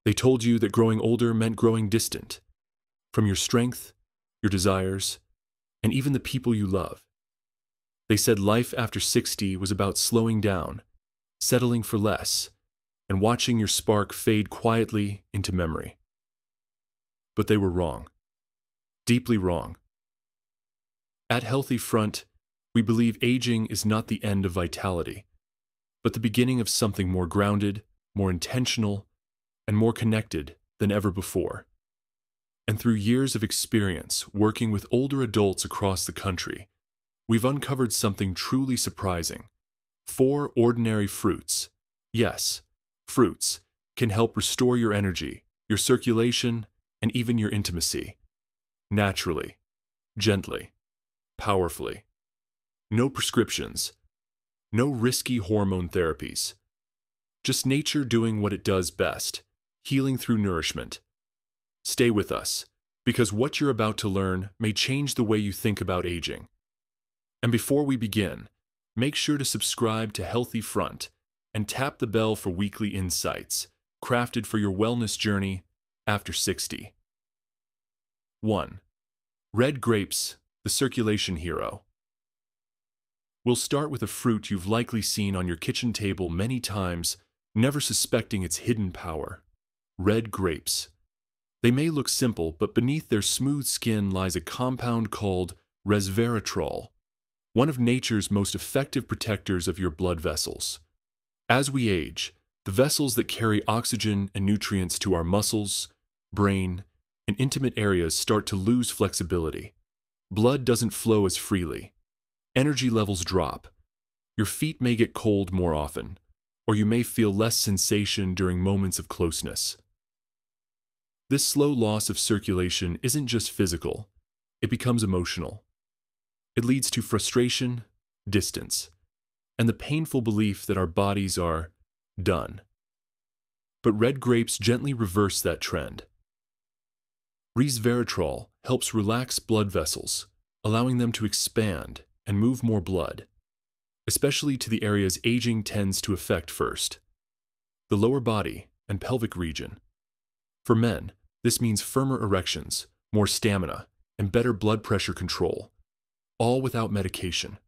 They told you that growing older meant growing distant from your strength, your desires, and even the people you love. They said life after 60 was about slowing down, settling for less, and watching your spark fade quietly into memory. But they were wrong. Deeply wrong. At Healthy Front, we believe aging is not the end of vitality, but the beginning of something more grounded, more intentional, and more connected than ever before. And through years of experience working with older adults across the country, we've uncovered something truly surprising. 4 ordinary fruits, yes, fruits, can help restore your energy, your circulation, and even your intimacy. Naturally, gently, powerfully. No prescriptions, no risky hormone therapies. Just nature doing what it does best, healing through nourishment. Stay with us, because what you're about to learn may change the way you think about aging. And before we begin, make sure to subscribe to Healthy Front and tap the bell for weekly insights, crafted for your wellness journey after 60. 1. Red grapes, the circulation hero. We'll start with a fruit you've likely seen on your kitchen table many times, never suspecting its hidden power. Red grapes. They may look simple, but beneath their smooth skin lies a compound called resveratrol, one of nature's most effective protectors of your blood vessels. As we age, the vessels that carry oxygen and nutrients to our muscles, brain, and intimate areas start to lose flexibility. Blood doesn't flow as freely. Energy levels drop. Your feet may get cold more often, or you may feel less sensation during moments of closeness. This slow loss of circulation isn't just physical, it becomes emotional. It leads to frustration, distance, and the painful belief that our bodies are done. But red grapes gently reverse that trend. Resveratrol helps relax blood vessels, allowing them to expand and move more blood, especially to the areas aging tends to affect first, the lower body and pelvic region. For men, this means firmer erections, more stamina, and better blood pressure control, all without medication.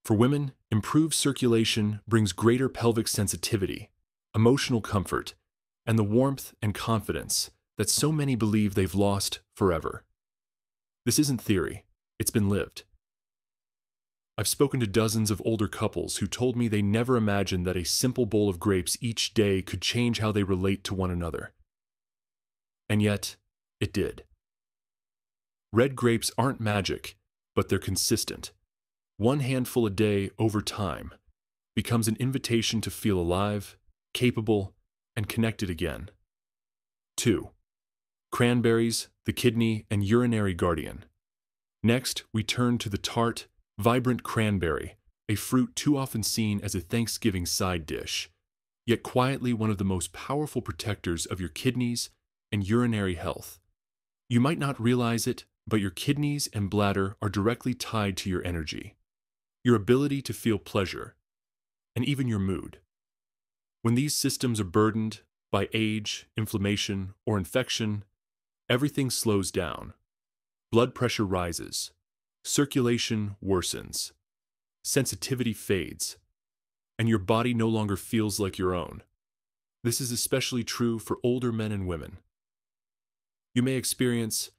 For women, improved circulation brings greater pelvic sensitivity, emotional comfort, and the warmth and confidence that so many believe they've lost forever. This isn't theory, it's been lived. I've spoken to dozens of older couples who told me they never imagined that a simple bowl of grapes each day could change how they relate to one another. And yet, it did. Red grapes aren't magic, but they're consistent. One handful a day over time becomes an invitation to feel alive, capable, and connected again. 2. Cranberries, the kidney and urinary guardian. Next, we turn to the tart, vibrant cranberry, a fruit too often seen as a Thanksgiving side dish, yet quietly one of the most powerful protectors of your kidneys and urinary health. You might not realize it, but your kidneys and bladder are directly tied to your energy, your ability to feel pleasure, and even your mood. When these systems are burdened by age, inflammation, or infection, everything slows down. Blood pressure rises, circulation worsens, sensitivity fades, and your body no longer feels like your own. This is especially true for older men and women. You may experience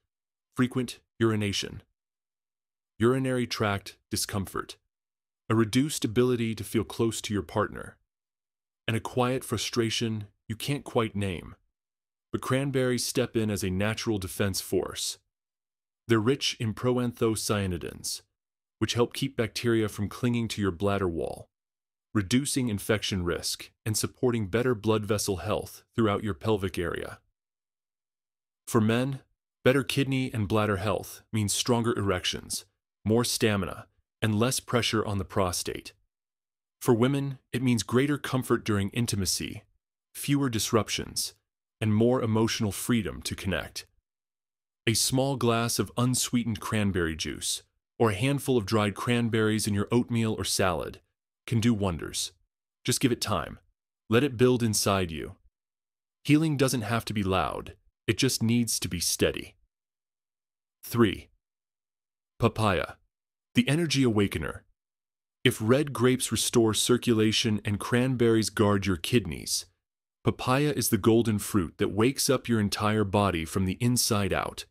frequent urination, urinary tract discomfort, a reduced ability to feel close to your partner, and a quiet frustration you can't quite name. But cranberries step in as a natural defense force. They're rich in proanthocyanidins, which help keep bacteria from clinging to your bladder wall, reducing infection risk and supporting better blood vessel health throughout your pelvic area. For men, better kidney and bladder health means stronger erections, more stamina, and less pressure on the prostate. For women, it means greater comfort during intimacy, fewer disruptions, and more emotional freedom to connect. A small glass of unsweetened cranberry juice, or a handful of dried cranberries in your oatmeal or salad, can do wonders. Just give it time. Let it build inside you. Healing doesn't have to be loud, it just needs to be steady. 3. Papaya, the energy awakener. If red grapes restore circulation and cranberries guard your kidneys, papaya is the golden fruit that wakes up your entire body from the inside out.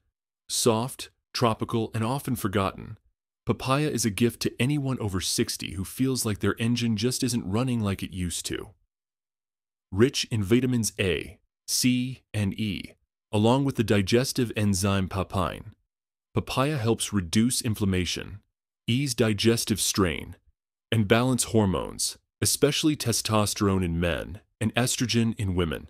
Soft, tropical, and often forgotten, papaya is a gift to anyone over 60 who feels like their engine just isn't running like it used to. Rich in vitamins A, C, and E, along with the digestive enzyme papain, papaya helps reduce inflammation, ease digestive strain, and balance hormones, especially testosterone in men and estrogen in women.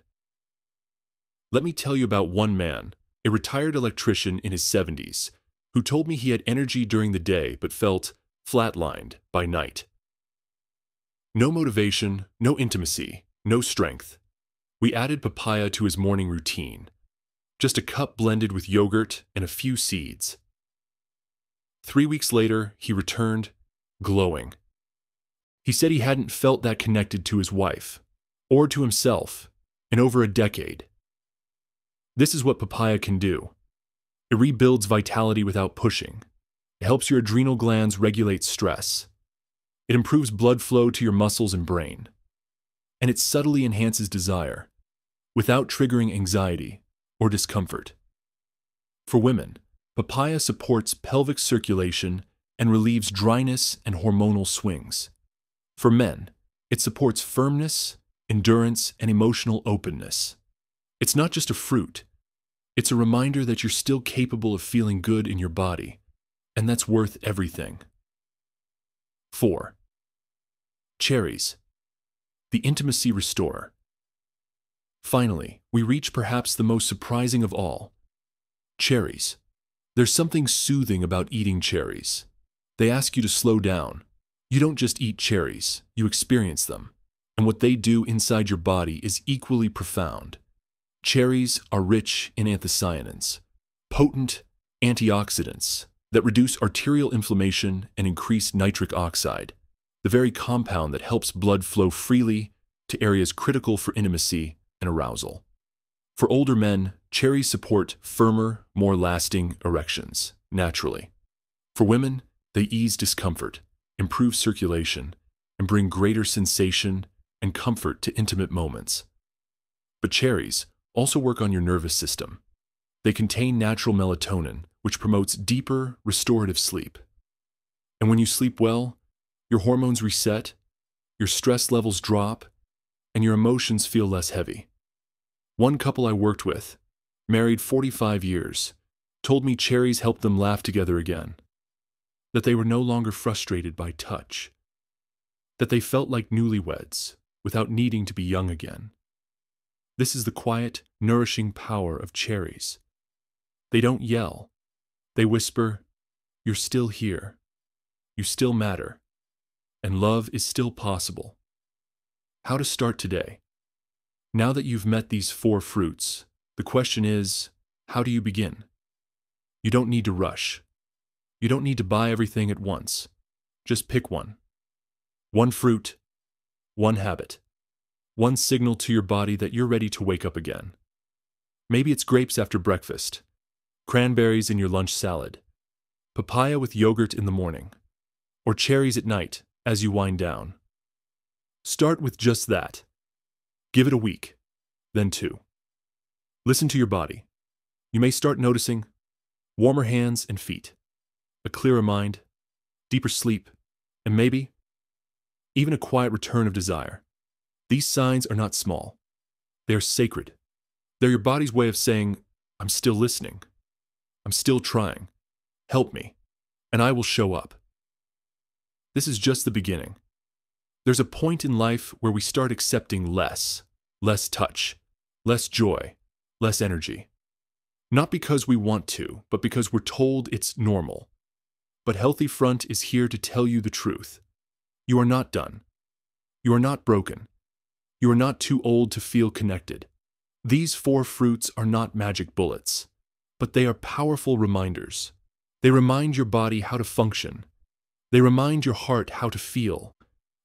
Let me tell you about one man, a retired electrician in his 70s, who told me he had energy during the day but felt flatlined by night. No motivation, no intimacy, no strength. We added papaya to his morning routine, just a cup blended with yogurt and a few seeds. 3 weeks later, he returned, glowing. He said he hadn't felt that connected to his wife, or to himself, in over a decade. This is what papaya can do. It rebuilds vitality without pushing. It helps your adrenal glands regulate stress. It improves blood flow to your muscles and brain. And it subtly enhances desire, without triggering anxiety or discomfort. For women, papaya supports pelvic circulation and relieves dryness and hormonal swings. For men, it supports firmness, endurance, and emotional openness. It's not just a fruit. It's a reminder that you're still capable of feeling good in your body, and that's worth everything. 4. Cherries, the intimacy restorer. Finally, we reach perhaps the most surprising of all. Cherries. There's something soothing about eating cherries. They ask you to slow down. You don't just eat cherries, you experience them. And what they do inside your body is equally profound. Cherries are rich in anthocyanins, potent antioxidants that reduce arterial inflammation and increase nitric oxide, the very compound that helps blood flow freely to areas critical for intimacy and arousal. For older men, cherries support firmer, more lasting erections, naturally. For women, they ease discomfort, improve circulation, and bring greater sensation and comfort to intimate moments. But cherries also work on your nervous system. They contain natural melatonin, which promotes deeper, restorative sleep. And when you sleep well, your hormones reset, your stress levels drop, and your emotions feel less heavy. One couple I worked with, married 45 years, told me cherries helped them laugh together again, that they were no longer frustrated by touch, that they felt like newlyweds without needing to be young again. This is the quiet, nourishing power of cherries. They don't yell. They whisper, "You're still here. You still matter. And love is still possible." How to start today? Now that you've met these 4 fruits, the question is, how do you begin? You don't need to rush. You don't need to buy everything at once. Just pick one. One fruit, one habit, one signal to your body that you're ready to wake up again. Maybe it's grapes after breakfast, cranberries in your lunch salad, papaya with yogurt in the morning, or cherries at night as you wind down. Start with just that. Give it a week, then 2. Listen to your body. You may start noticing warmer hands and feet, a clearer mind, deeper sleep, and maybe even a quiet return of desire. These signs are not small. They are sacred. They're your body's way of saying, "I'm still listening. I'm still trying. Help me, and I will show up." This is just the beginning. There's a point in life where we start accepting less touch, less joy, less energy. Not because we want to, but because we're told it's normal. But Healthy Front is here to tell you the truth. You are not done. You are not broken. You are not too old to feel connected. These 4 fruits are not magic bullets, but they are powerful reminders. They remind your body how to function. They remind your heart how to feel.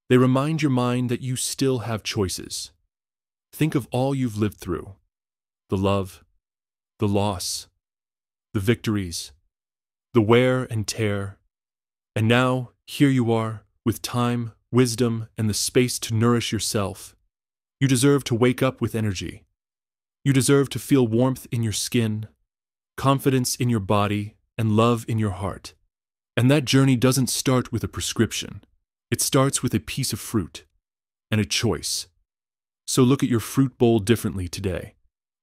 They remind your mind that you still have choices. Think of all you've lived through, the love, the loss, the victories, the wear and tear. And now, here you are, with time, wisdom, and the space to nourish yourself. You deserve to wake up with energy. You deserve to feel warmth in your skin, confidence in your body, and love in your heart. And that journey doesn't start with a prescription. It starts with a piece of fruit and a choice. So look at your fruit bowl differently today.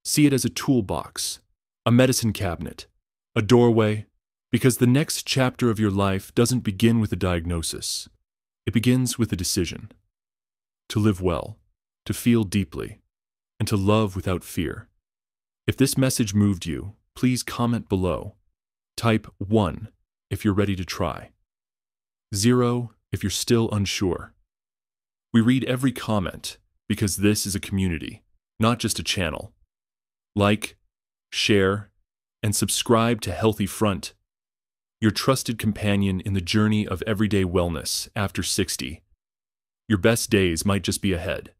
See it as a toolbox, a medicine cabinet, a doorway, because the next chapter of your life doesn't begin with a diagnosis. It begins with a decision. To live well, to feel deeply, and to love without fear. If this message moved you, please comment below. Type 1 if you're ready to try. 0 if you're still unsure. We read every comment because this is a community, not just a channel. Like, share, and subscribe to Healthy Front, your trusted companion in the journey of everyday wellness after 60. Your best days might just be ahead.